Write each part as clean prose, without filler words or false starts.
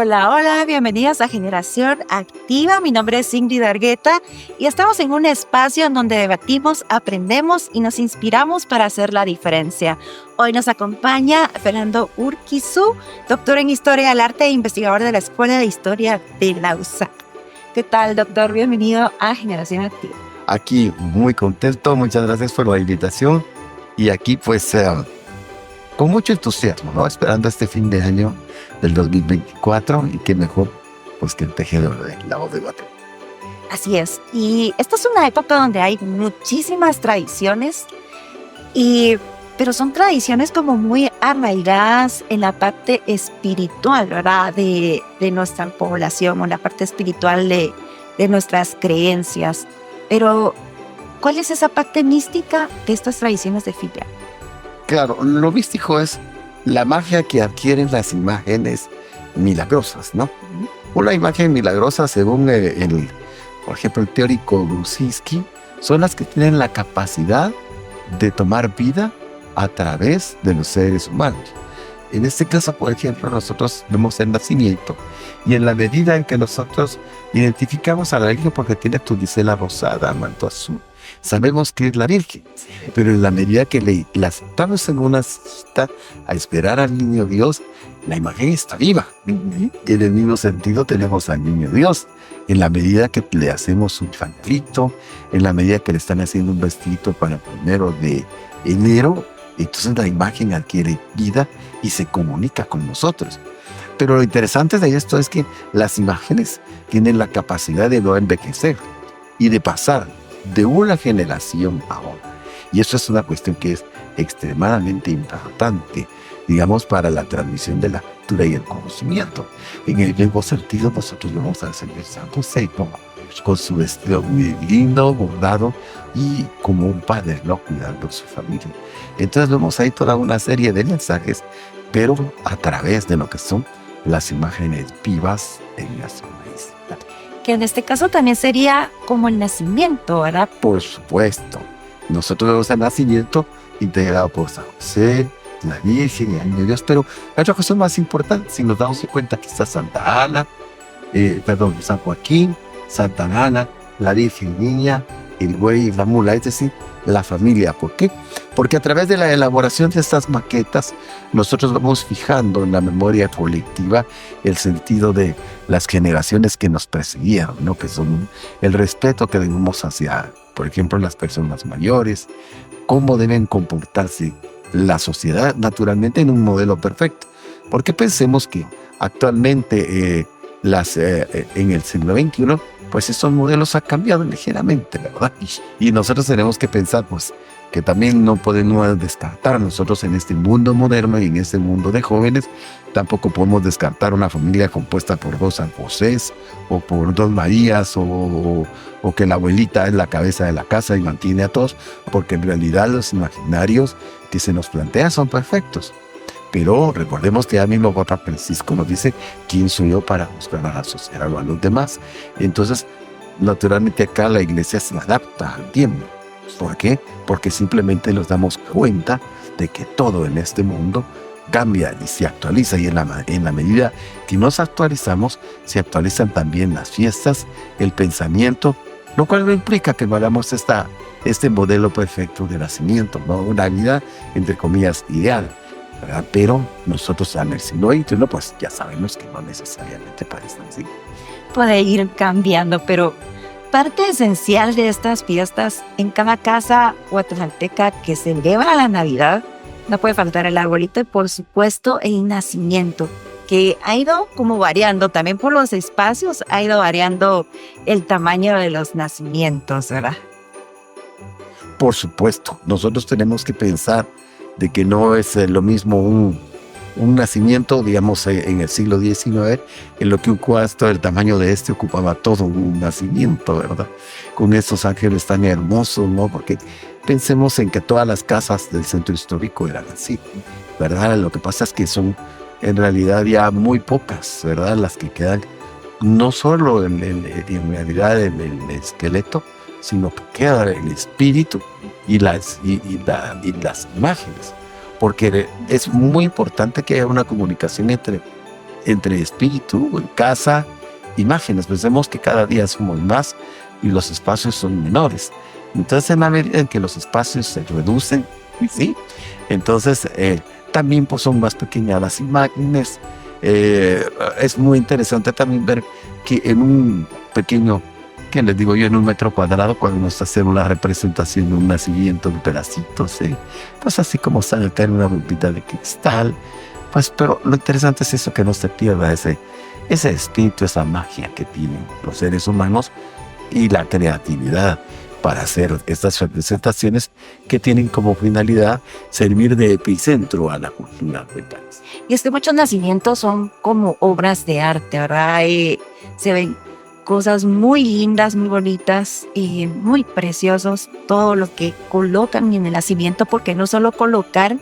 Hola, hola, bienvenidos a Generación Activa. Mi nombre es Ingrid Argueta y estamos en un espacio en donde debatimos, aprendemos y nos inspiramos para hacer la diferencia. Hoy nos acompaña Fernando Urquizu, doctor en Historia del Arte e investigador de la Escuela de Historia de la USAC. ¿Qué tal, doctor? Bienvenido a Generación Activa. Aquí muy contento, muchas gracias por la invitación y aquí pues con mucho entusiasmo, ¿no? Esperando este fin de año del 2024 y qué mejor pues que el tejedor de la voz de Guatemala. Así es, y esta es una época donde hay muchísimas tradiciones, pero son tradiciones como muy arraigadas en la parte espiritual, ¿verdad? De nuestra población o la parte espiritual de nuestras creencias. Pero, ¿cuál es esa parte mística de estas tradiciones de filia? Claro, lo místico es la magia que adquieren las imágenes milagrosas, ¿no? Una imagen milagrosa, según por ejemplo, el teórico Gruzinski, son las que tienen la capacidad de tomar vida a través de los seres humanos. En este caso, por ejemplo, nosotros vemos el nacimiento y en la medida en que nosotros identificamos a la Virgen porque tiene tunicela rosada, manto azul, sabemos que es la Virgen, pero en la medida que la aceptamos en una cita a esperar al niño Dios, la imagen está viva. Y en el mismo sentido tenemos al niño Dios. En la medida que le hacemos un fantrito, en la medida que le están haciendo un vestidito para el 1 de enero, entonces la imagen adquiere vida y se comunica con nosotros. Pero lo interesante de esto es que las imágenes tienen la capacidad de no envejecer y de pasar de una generación a otra. Y eso es una cuestión que es extremadamente importante, digamos, para la transmisión de la cultura y el conocimiento. En el mismo sentido, nosotros vamos a Señor San José con su vestido muy lindo, bordado, y como un padre, ¿no? Cuidando a su familia. Entonces vemos ahí toda una serie de mensajes, pero a través de lo que son las imágenes vivas en nuestro país. Que en este caso también sería como el nacimiento, ¿verdad? Por supuesto. Nosotros vemos el nacimiento integrado por San José, la Virgen y el Niño Dios, pero hay otra cosa más importante. Si nos damos cuenta que está Santa Ana, San Joaquín, Santa Ana, la Virgen Niña, el buey y la mula, es decir, la familia. ¿Por qué? Porque a través de la elaboración de estas maquetas, nosotros vamos fijando en la memoria colectiva el sentido de las generaciones que nos precedieron, ¿no? Que son el respeto que debemos hacia, por ejemplo, las personas mayores, cómo deben comportarse la sociedad, naturalmente en un modelo perfecto. Porque pensemos que actualmente en el siglo XXI, pues estos modelos han cambiado ligeramente, ¿verdad? Y nosotros tenemos que pensar, pues, que también no podemos descartar nosotros en este mundo moderno y en este mundo de jóvenes, tampoco podemos descartar una familia compuesta por 2 San Josés o por 2 Marías o que la abuelita es la cabeza de la casa y mantiene a todos, porque en realidad los imaginarios que se nos plantean son perfectos. Pero recordemos que ya mismo Papa Francisco nos dice, ¿quién soy yo para juzgar a la sociedad o a los demás? Entonces, naturalmente acá la Iglesia se adapta al tiempo. ¿Por qué? Porque simplemente nos damos cuenta de que todo en este mundo cambia y se actualiza, y en la medida que nos actualizamos, se actualizan también las fiestas, el pensamiento, lo cual no implica que hagamos este modelo perfecto de nacimiento, ¿no? Una vida, entre comillas, ideal, ¿verdad? Pero nosotros en el siglo XXI, pues ya sabemos que no necesariamente parece así. Puede ir cambiando, pero parte esencial de estas fiestas en cada casa guatemalteca que celebra la Navidad, no puede faltar el arbolito y, por supuesto, el nacimiento, que ha ido como variando, también por los espacios, ha ido variando el tamaño de los nacimientos, ¿verdad? Por supuesto, nosotros tenemos que pensar de que no es lo mismo un un nacimiento, digamos, en el siglo XIX, en lo que un cuarto del tamaño de este ocupaba todo un nacimiento, ¿verdad? Con estos ángeles tan hermosos, ¿no? Porque pensemos en que todas las casas del centro histórico eran así, ¿verdad? Lo que pasa es que son en realidad ya muy pocas, ¿verdad? Las que quedan, no solo en realidad en el esqueleto, sino que queda el espíritu y las imágenes. Porque es muy importante que haya una comunicación entre espíritu, casa, imágenes. Pensemos que cada día somos más y los espacios son menores. Entonces, en la medida en que los espacios se reducen, ¿sí? Entonces, también pues, son más pequeñas las imágenes. Es muy interesante también ver que en un pequeño, ¿qué les digo yo? En un metro cuadrado, cuando nos hacen una representación de un nacimiento de pedacitos, pues así como sale en una bombita de cristal, pues, pero lo interesante es eso, que no se pierda ese espíritu, esa magia que tienen los seres humanos y la creatividad para hacer estas representaciones que tienen como finalidad servir de epicentro a la cultura del país. Y es que muchos nacimientos son como obras de arte, ¿verdad? Se ven cosas muy lindas, muy bonitas y muy preciosos, todo lo que colocan en el nacimiento, porque no solo colocar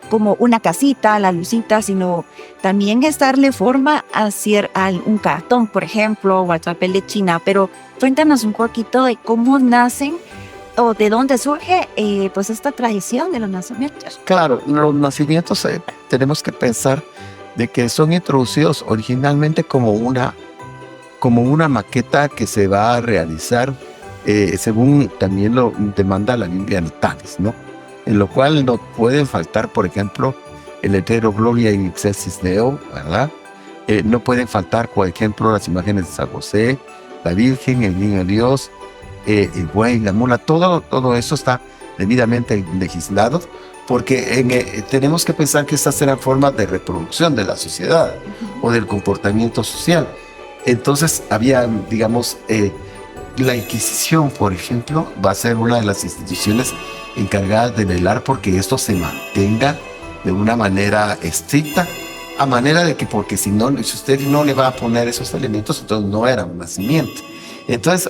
como una casita, la lucita, sino también es darle forma a un cartón, por ejemplo, o al papel de China. Pero cuéntanos un poquito de cómo nacen o de dónde surge pues esta tradición de los nacimientos. Claro, los nacimientos tenemos que pensar de que son introducidos originalmente como una maqueta que se va a realizar según también lo demanda la Biblia natales, ¿no? En lo cual no pueden faltar, por ejemplo, el letrero Gloria in excelsis Deo, ¿verdad? No pueden faltar, por ejemplo, las imágenes de San José, la Virgen, el Niño Dios, el buey, la mula, todo eso está debidamente legislado, porque tenemos que pensar que estas eran formas de reproducción de la sociedad o del comportamiento social. Entonces había, digamos, la Inquisición, por ejemplo, va a ser una de las instituciones encargadas de velar porque esto se mantenga de una manera estricta, a manera de que, porque si usted no le va a poner esos elementos, entonces no era un nacimiento. Entonces,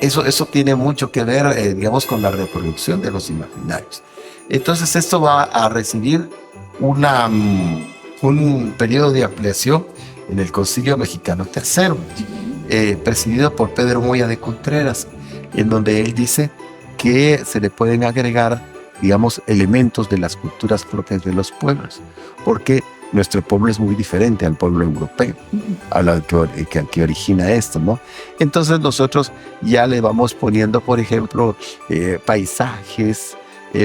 eso tiene mucho que ver, digamos, con la reproducción de los imaginarios. Entonces, esto va a recibir un periodo de ampliación en el Concilio Mexicano III, presidido por Pedro Moya de Contreras, en donde él dice que se le pueden agregar, digamos, elementos de las culturas propias de los pueblos, porque nuestro pueblo es muy diferente al pueblo europeo, a lo que origina esto, ¿no? Entonces nosotros ya le vamos poniendo, por ejemplo, paisajes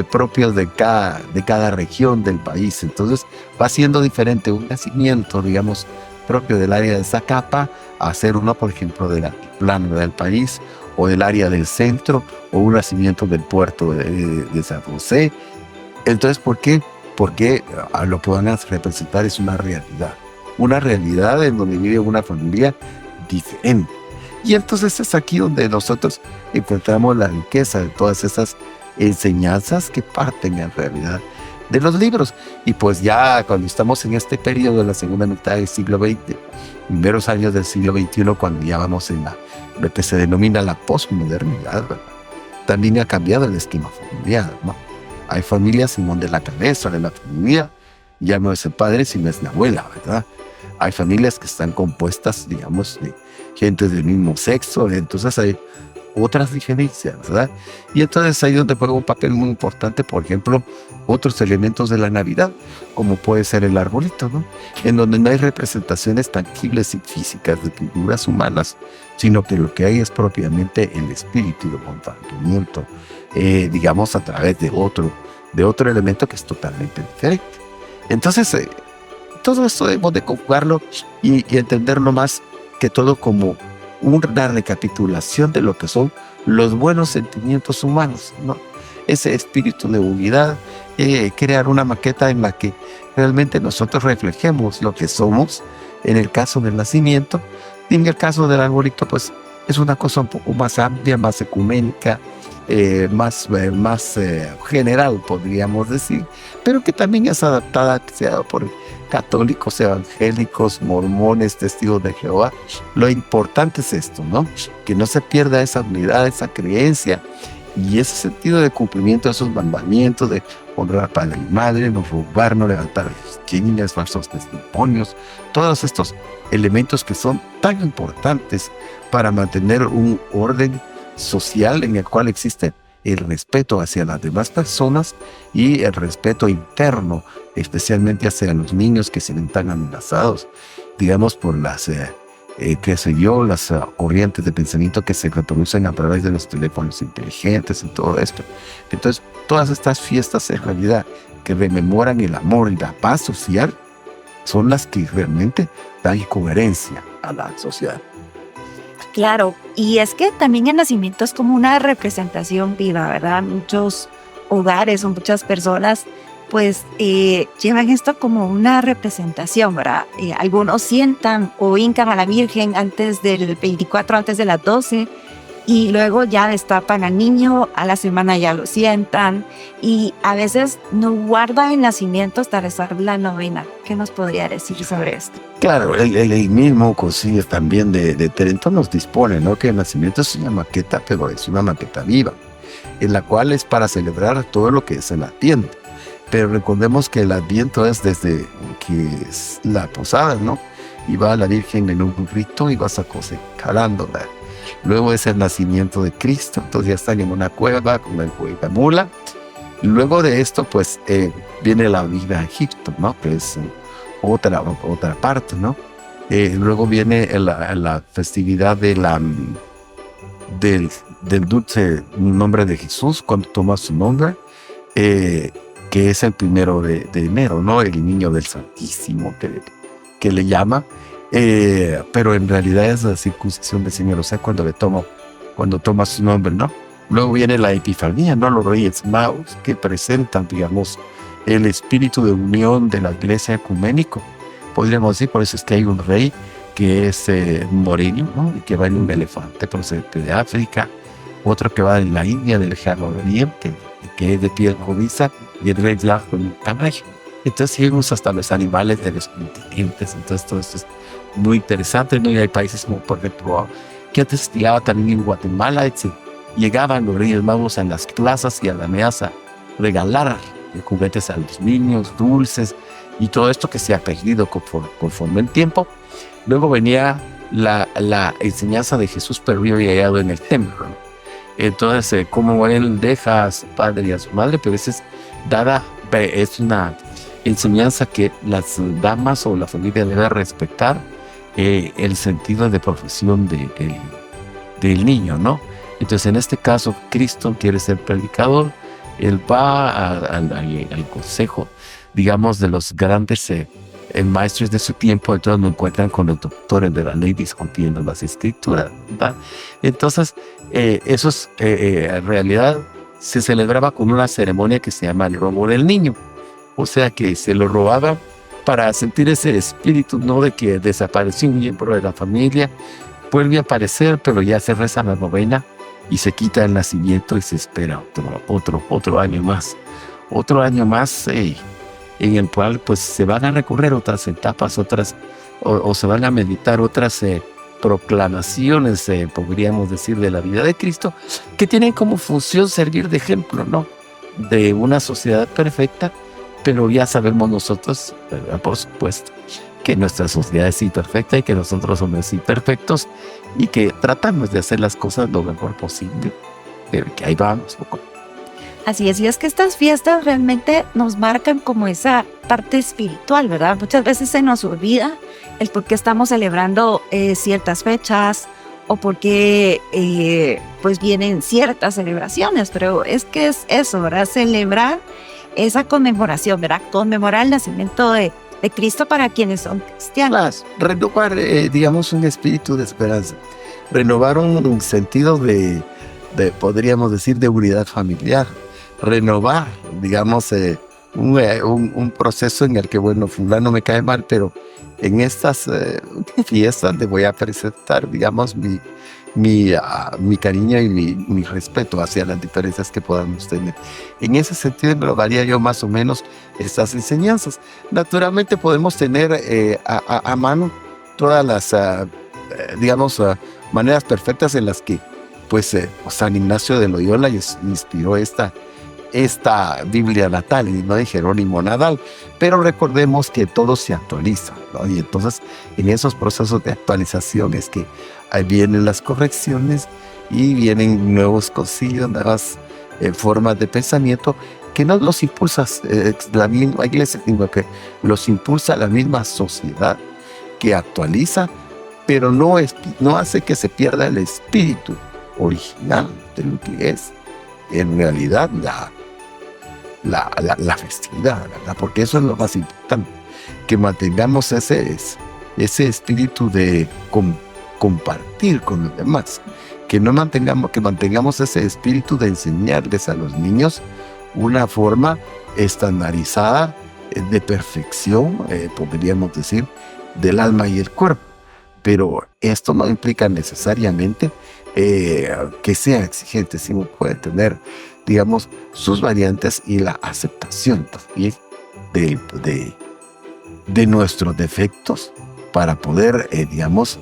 propios de cada región del país. Entonces va siendo diferente un nacimiento, digamos, propio del área de Zacapa, a hacer uno, por ejemplo, del altiplano del país, o del área del centro, o un nacimiento del puerto de San José. Entonces, ¿por qué? Porque a lo que van a representar es una realidad en donde vive una familia diferente. Y entonces es aquí donde nosotros encontramos la riqueza de todas esas enseñanzas que parten en realidad de los libros. Y pues ya cuando estamos en este periodo de la segunda mitad del siglo XX, primeros años del siglo XXI, cuando ya vamos en lo que se denomina la posmodernidad, ¿verdad? También ha cambiado el esquema familiar, ¿no? Hay familias en donde la cabeza de la familia ya no es el padre, sino es la abuela, ¿verdad? Hay familias que están compuestas, digamos, de gente del mismo sexo, entonces hay otras diferencias, ¿verdad? Y entonces ahí donde juega un papel muy importante, por ejemplo, otros elementos de la Navidad, como puede ser el arbolito, ¿no? En donde no hay representaciones tangibles y físicas de figuras humanas, sino que lo que hay es propiamente el espíritu de comportamiento, digamos, a través de otro elemento que es totalmente diferente. Entonces, todo esto debemos de conjugarlo y entenderlo más que todo como una recapitulación de lo que son los buenos sentimientos humanos, ¿no? Ese espíritu de unidad, crear una maqueta en la que realmente nosotros reflejemos lo que somos, en el caso del nacimiento, y en el caso del arbolito, pues es una cosa un poco más amplia, más ecuménica, más general, podríamos decir, pero que también es adaptada, sea por católicos, evangélicos, mormones, testigos de Jehová. Lo importante es esto, ¿no? Que no se pierda esa unidad, esa creencia y ese sentido de cumplimiento de esos mandamientos, de honrar a padre y madre, no robar, no levantar esquinas, falsos testimonios, todos estos elementos que son tan importantes para mantener un orden social en el cual existe el respeto hacia las demás personas y el respeto interno, especialmente hacia los niños que se ven tan amenazados, digamos, por las las corrientes de pensamiento que se reproducen a través de los teléfonos inteligentes y todo esto. Entonces, todas estas fiestas en realidad que rememoran el amor y la paz social son las que realmente dan coherencia a la sociedad. Claro, y es que también el nacimiento es como una representación viva, ¿verdad? Muchos hogares o muchas personas pues llevan esto como una representación, ¿verdad? Algunos sientan o hincan a la Virgen antes del 24, antes de las 12, y luego ya destapan al niño, a la semana ya lo sientan, y a veces no guardan el nacimiento hasta rezar la novena. ¿Qué nos podría decir sobre esto? Claro, el mismo concilio también de Trento nos dispone, ¿no? Que el nacimiento es una maqueta, pero es una maqueta viva, en la cual es para celebrar todo lo que es el Adviento. Pero recordemos que el Adviento es desde que es la posada, ¿no? Y va la Virgen en un burrito y vas a calándola. Luego es el nacimiento de Cristo, entonces ya están en una cueva con el buey de mula. Luego de esto, pues, viene la vida a Egipto, ¿no? Que es otra parte, ¿no? Luego viene la festividad del dulce nombre de Jesús, cuando toma su nombre, que es el 1 de enero, ¿no? El niño del Santísimo, que le llama. Pero en realidad es la circuncisión del Señor, o sea, cuando toma su nombre, ¿no? Luego viene la Epifanía, ¿no? Los Reyes Magos que presentan, digamos, el espíritu de unión de la Iglesia ecuménico. Podríamos decir, por eso es que hay un rey que es moreno, ¿no? Y que va en un elefante procedente de África, otro que va en la India, del Lejano Oriente, que es de piel cobriza, y el rey blanco en un caballo. Entonces seguimos hasta los animales de los continentes, entonces todo esto es muy interesante, ¿no? Y hay países como, por ejemplo, que antes se llegaba también en Guatemala, llegaban los Reyes Magos a las plazas y alamedas a regalar juguetes a los niños, dulces, y todo esto que se ha perdido conforme el tiempo. Luego venía la enseñanza de Jesús, pero había llegado en el templo, ¿no? Entonces, como él deja a su padre y a su madre, pero es una enseñanza que las damas o la familia debe respetar el sentido de profesión del niño, ¿no? Entonces, en este caso, Cristo quiere ser predicador, él va al consejo, digamos, de los grandes maestros de su tiempo, entonces lo encuentran con los doctores de la ley discutiendo las escrituras, ¿verdad? Entonces, eso es, en realidad, se celebraba con una ceremonia que se llama el robo del niño. O sea que se lo robaba para sentir ese espíritu, ¿no? De que desapareció un miembro de la familia, vuelve a aparecer, pero ya se reza la novena y se quita el nacimiento y se espera otro año más. Otro año más en el cual pues se van a recorrer otras etapas, o se van a meditar otras proclamaciones, podríamos decir, de la vida de Cristo, que tienen como función servir de ejemplo, ¿no? De una sociedad perfecta, pero ya sabemos nosotros, por supuesto, que nuestra sociedad es imperfecta y que nosotros somos imperfectos y que tratamos de hacer las cosas lo mejor posible, pero que ahí vamos poco. Así es, y es que estas fiestas realmente nos marcan como esa parte espiritual, ¿verdad? Muchas veces se nos olvida el por qué estamos celebrando ciertas fechas o por qué pues vienen ciertas celebraciones, pero es que es eso, ¿verdad? Celebrar esa conmemoración, ¿verdad? Conmemorar el nacimiento de Cristo para quienes son cristianos. Renovar, digamos, un espíritu de esperanza, renovar un sentido de podríamos decir, de unidad familiar, renovar, digamos, un proceso en el que, bueno, fulano me cae mal, pero en estas fiestas le voy a presentar, digamos, mi cariño y mi respeto hacia las diferencias que podamos tener. En ese sentido me lo daría yo más o menos estas enseñanzas. Naturalmente podemos tener a mano todas las, digamos, maneras perfectas en las que pues San Ignacio de Loyola inspiró esta Biblia natal, y no de Jerónimo Nadal, pero recordemos que todo se actualiza, ¿no? Y entonces en esos procesos de actualización es que ahí vienen las correcciones y vienen nuevos concilios, nuevas formas de pensamiento que no los impulsa la misma iglesia, sino que los impulsa la misma sociedad que actualiza, pero no hace que se pierda el espíritu original de lo que es en realidad la festividad, ¿verdad? Porque eso es lo más importante, que mantengamos ese espíritu de compartir con los demás, que mantengamos ese espíritu de enseñarles a los niños una forma estandarizada de perfección, podríamos decir, del alma y el cuerpo. Pero esto no implica necesariamente que sea exigente, sino puede tener, digamos, sus variantes y la aceptación también de nuestros defectos para poder, digamos,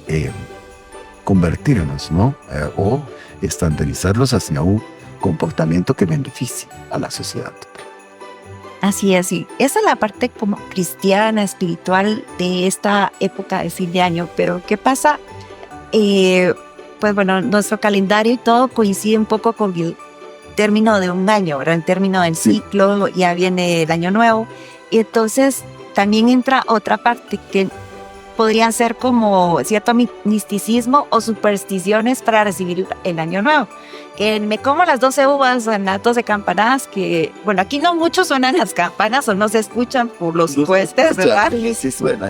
convertirnos, ¿no? O estandarizarlos hacia un comportamiento que beneficie a la sociedad. Así es, y esa es la parte como cristiana, espiritual de esta época de fin de año. Pero ¿qué pasa? Pues bueno, nuestro calendario y todo coincide un poco con el término de un año, ¿verdad? El término del ciclo, ya viene el año nuevo. Y entonces también entra otra parte que podrían ser como cierto misticismo o supersticiones para recibir el año nuevo. Que me como las 12 uvas en las 12 campanadas, que, bueno, aquí no mucho suenan las campanas o no se escuchan por los puestes, ¿verdad? Sí suena.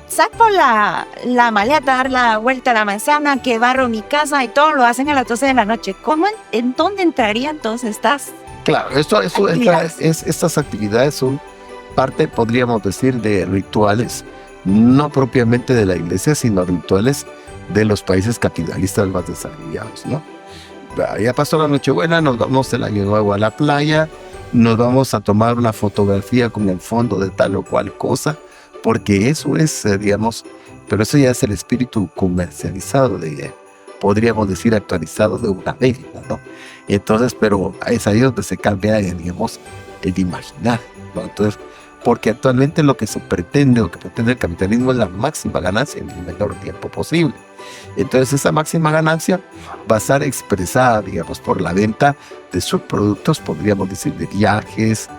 Saco la maleta, dar la vuelta a la manzana, que barro mi casa y todo lo hacen a las 12 de la noche. ¿En dónde entrarían todas estas? Claro, estas actividades son parte, podríamos decir, de rituales, no propiamente de la iglesia, sino rituales de los países capitalistas más desarrollados, ¿no? Ya pasó la Nochebuena, nos vamos el año nuevo a la playa, nos vamos a tomar una fotografía con el fondo de tal o cual cosa, porque eso es, digamos, pero eso ya es el espíritu comercializado, podríamos decir actualizado de una América, ¿no? Entonces, pero es ahí donde se cambia, digamos, el imaginar, ¿no? Entonces, porque actualmente lo que pretende el capitalismo es la máxima ganancia en el menor tiempo posible. Entonces esa máxima ganancia va a estar expresada, digamos, por la venta de subproductos, podríamos decir de viajes,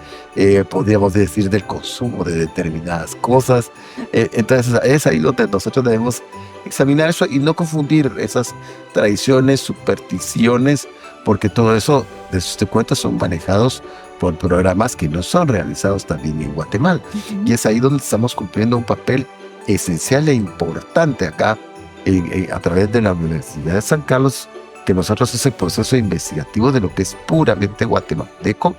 podríamos decir del consumo de determinadas cosas. Entonces es ahí donde nosotros debemos examinar eso y no confundir esas tradiciones, supersticiones, porque todo eso, de sus cuentas, son manejados por programas que no son realizados también en Guatemala. Y es ahí donde estamos cumpliendo un papel esencial e importante acá a través de la Universidad de San Carlos, que nosotros es el proceso investigativo de lo que es puramente guatemalteco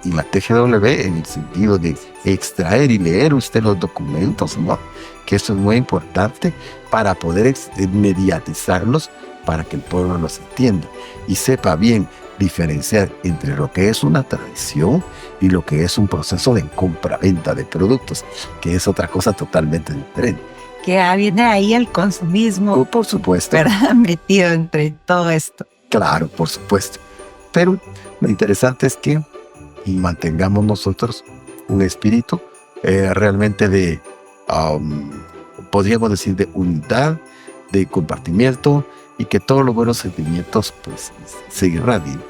y la TGW en el sentido de extraer y leer usted los documentos, ¿no? Que eso es muy importante para poder mediatizarlos para que el pueblo los entienda y sepa bien diferenciar entre lo que es una tradición y lo que es un proceso de compra-venta de productos, que es otra cosa totalmente diferente. Que viene ahí el consumismo, por supuesto, ¿verdad? Metido entre todo esto. Claro, por supuesto. Pero lo interesante es que mantengamos nosotros un espíritu realmente de, podríamos decir, de unidad, de compartimiento, y que todos los buenos sentimientos pues se irradien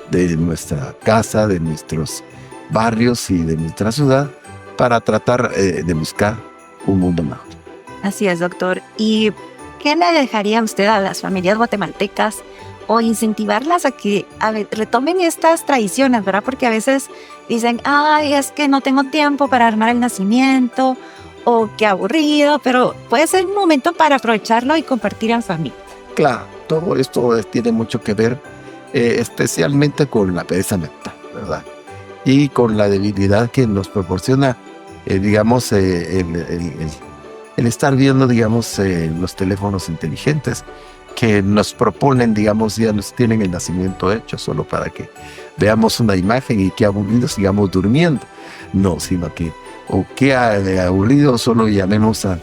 de nuestra casa, de nuestros barrios y de nuestra ciudad para tratar de buscar un mundo mejor. Así es, doctor. ¿Y qué le dejaría usted a las familias guatemaltecas o incentivarlas a que retomen estas tradiciones, ¿verdad? Porque a veces dicen, ay, es que no tengo tiempo para armar el nacimiento, o qué aburrido, pero puede ser un momento para aprovecharlo y compartir en familia. Claro, todo esto tiene mucho que ver especialmente con la pereza mental, ¿verdad? Y con la debilidad que nos proporciona, digamos, el estar viendo, digamos, los teléfonos inteligentes que nos proponen, digamos, ya nos tienen el nacimiento hecho solo para que veamos una imagen y que aburridos sigamos durmiendo. No, sino que, o qué aburrido, solo llamemos a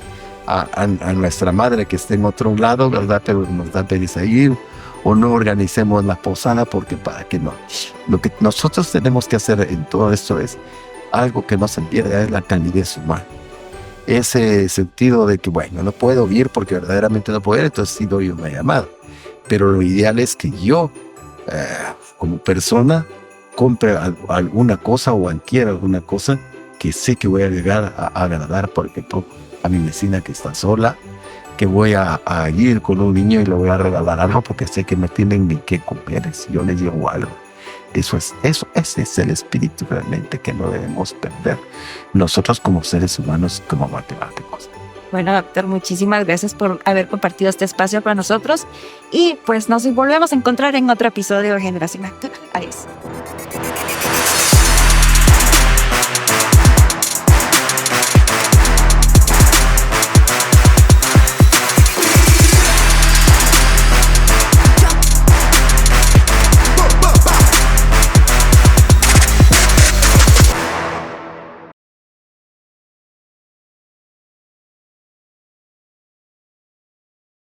nuestra madre que esté en otro lado, ¿verdad? Pero nos da pereza ir, o no organicemos la posada porque para que no. Lo que nosotros tenemos que hacer en todo esto es algo que no se pierda, es la calidez humana. Ese sentido de que, bueno, no puedo ir porque verdaderamente no puedo ir, entonces sí doy una llamada. Pero lo ideal es que yo, como persona, compre alguna cosa o adquiera alguna cosa que sé que voy a llegar a agradar, por ejemplo, a mi vecina que está sola, que voy a ir con un niño y le voy a regalar algo porque sé que no tienen ni qué comer si yo les llevo algo. Ese es el espíritu realmente que no debemos perder nosotros como seres humanos, como matemáticos. Bueno, doctor, muchísimas gracias por haber compartido este espacio para nosotros y pues nos volvemos a encontrar en otro episodio de Generación Actual. Adiós.